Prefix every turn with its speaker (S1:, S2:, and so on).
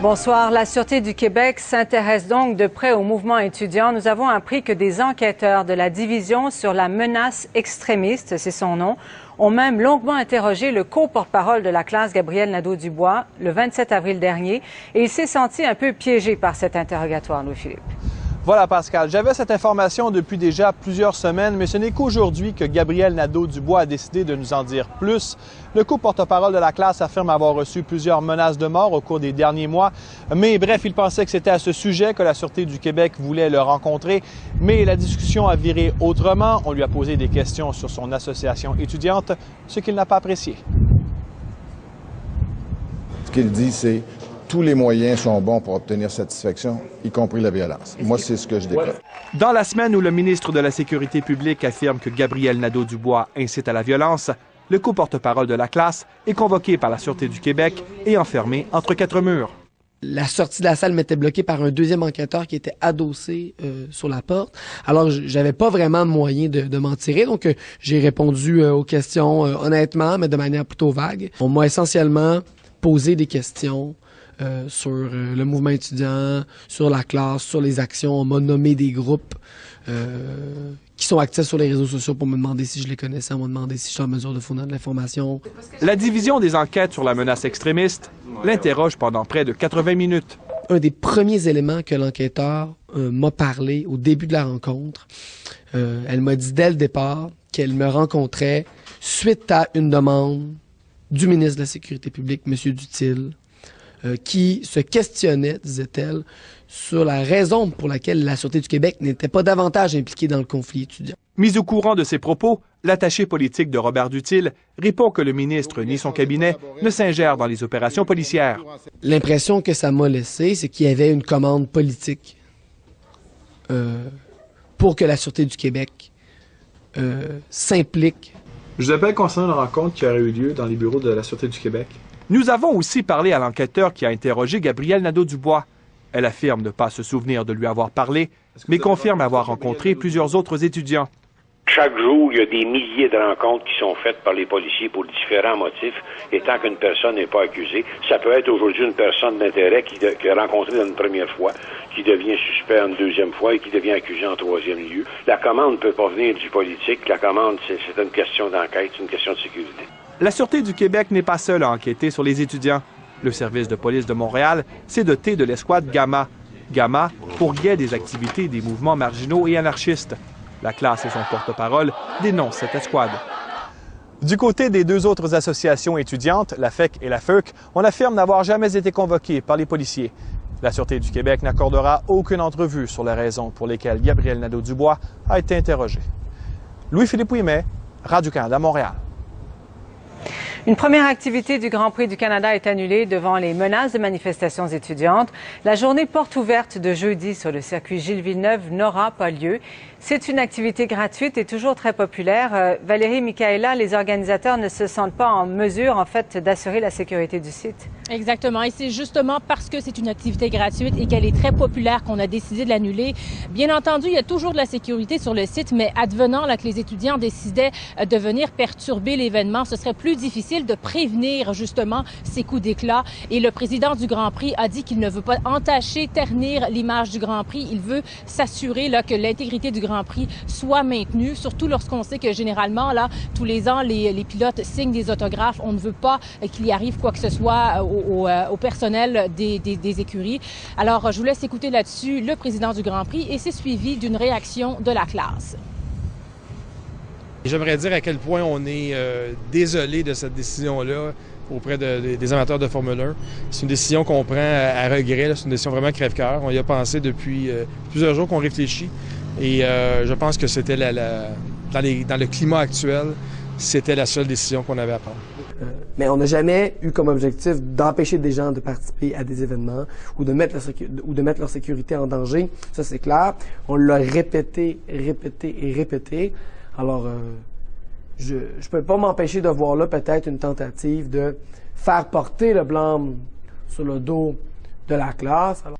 S1: Bonsoir. La Sûreté du Québec s'intéresse donc de près au mouvement étudiant. Nous avons appris que des enquêteurs de la division sur la menace extrémiste, c'est son nom, ont même longuement interrogé le co-porte-parole de la classe, Gabriel Nadeau-Dubois, le 27 avril dernier. Et il s'est senti un peu piégé par cet interrogatoire, Louis-Philippe.
S2: Voilà, Pascal. J'avais cette information depuis déjà plusieurs semaines, mais ce n'est qu'aujourd'hui que Gabriel Nadeau-Dubois a décidé de nous en dire plus. Le co-porte-parole de la classe affirme avoir reçu plusieurs menaces de mort au cours des derniers mois. Mais bref, il pensait que c'était à ce sujet que la Sûreté du Québec voulait le rencontrer. Mais la discussion a viré autrement. On lui a posé des questions sur son association étudiante, ce qu'il n'a pas apprécié.
S3: Ce qu'il dit, c'est tous les moyens sont bons pour obtenir satisfaction, y compris la violence. Moi, c'est ce que je déplore.
S2: Dans la semaine où le ministre de la Sécurité publique affirme que Gabriel Nadeau-Dubois incite à la violence, le co-porte-parole de la classe est convoqué par la Sûreté du Québec et enfermé entre quatre murs.
S4: La sortie de la salle m'était bloquée par un deuxième enquêteur qui était adossé sur la porte. Alors, j'avais pas vraiment de moyen de m'en tirer. Donc, j'ai répondu aux questions honnêtement, mais de manière plutôt vague. On m'a essentiellement posé des questions sur le mouvement étudiant, sur la classe, sur les actions. On m'a nommé des groupes qui sont actifs sur les réseaux sociaux pour me demander si je les connaissais, on m'a demandé si je suis en mesure de fournir de l'information.
S2: La division des enquêtes sur la menace extrémiste l'interroge pendant près de 80 minutes.
S4: Un des premiers éléments que l'enquêteur m'a parlé au début de la rencontre, elle m'a dit dès le départ qu'elle me rencontrait suite à une demande du ministre de la Sécurité publique, M. Duthil, qui se questionnait, disait-elle, sur la raison pour laquelle la Sûreté du Québec n'était pas davantage impliquée dans le conflit étudiant.
S2: Mis au courant de ces propos, l'attaché politique de Robert Duthil répond que le ministre ni son cabinet ne s'ingèrent dans les opérations policières.
S4: L'impression que ça m'a laissé, c'est qu'il y avait une commande politique pour que la Sûreté du Québec s'implique.
S2: Je vous appelle concernant une rencontre qui aurait eu lieu dans les bureaux de la Sûreté du Québec. Nous avons aussi parlé à l'enquêteur qui a interrogé Gabriel Nadeau-Dubois. Elle affirme ne pas se souvenir de lui avoir parlé, mais confirme avoir rencontré plusieurs autres étudiants.
S5: Chaque jour, il y a des milliers de rencontres qui sont faites par les policiers pour différents motifs, et tant qu'une personne n'est pas accusée, ça peut être aujourd'hui une personne d'intérêt qui a rencontré une première fois, qui devient suspect une deuxième fois et qui devient accusé en troisième lieu. La commande ne peut pas venir du politique. La commande, c'est une question d'enquête, c'est une question de sécurité.
S2: La Sûreté du Québec n'est pas seule à enquêter sur les étudiants. Le service de police de Montréal s'est doté de l'escouade Gamma. Gamma pour guider des activités des mouvements marginaux et anarchistes. La classe et son porte-parole dénoncent cette escouade. Du côté des deux autres associations étudiantes, la FEC et la FEUC, on affirme n'avoir jamais été convoqués par les policiers. La Sûreté du Québec n'accordera aucune entrevue sur les raisons pour lesquelles Gabriel Nadeau-Dubois a été interrogé. Louis-Philippe Ouimet, Radio-Canada, Montréal.
S1: Une première activité du Grand Prix du Canada est annulée devant les menaces de manifestations étudiantes. La journée porte ouverte de jeudi sur le circuit Gilles-Villeneuve n'aura pas lieu. C'est une activité gratuite et toujours très populaire. Valérie Michaela, les organisateurs ne se sentent pas en mesure, en fait, d'assurer la sécurité du site.
S6: Exactement. Et c'est justement parce que c'est une activité gratuite et qu'elle est très populaire qu'on a décidé de l'annuler. Bien entendu, il y a toujours de la sécurité sur le site, mais advenant là, que les étudiants décidaient de venir perturber l'événement, ce serait plus difficile de prévenir justement ces coups d'éclat. Et le président du Grand Prix a dit qu'il ne veut pas entacher, ternir l'image du Grand Prix. Il veut s'assurer là, que l'intégrité du Grand Prix soit maintenue, surtout lorsqu'on sait que généralement, là, tous les ans, les pilotes signent des autographes. On ne veut pas qu'il y arrive quoi que ce soit au personnel des écuries. Alors, je vous laisse écouter là-dessus le président du Grand Prix et c'est suivi d'une réaction de la classe.
S7: J'aimerais dire à quel point on est désolé de cette décision-là auprès des amateurs de Formule 1. C'est une décision qu'on prend à regret, c'est une décision vraiment crève-cœur. On y a pensé depuis plusieurs jours qu'on réfléchit et je pense que c'était dans le climat actuel, c'était la seule décision qu'on avait à prendre.
S4: Mais on n'a jamais eu comme objectif d'empêcher des gens de participer à des événements ou de mettre leur sécurité en danger. Ça, c'est clair. On l'a répété. Alors, je peux pas m'empêcher de voir là peut-être une tentative de faire porter le blâme sur le dos de la classe. Alors,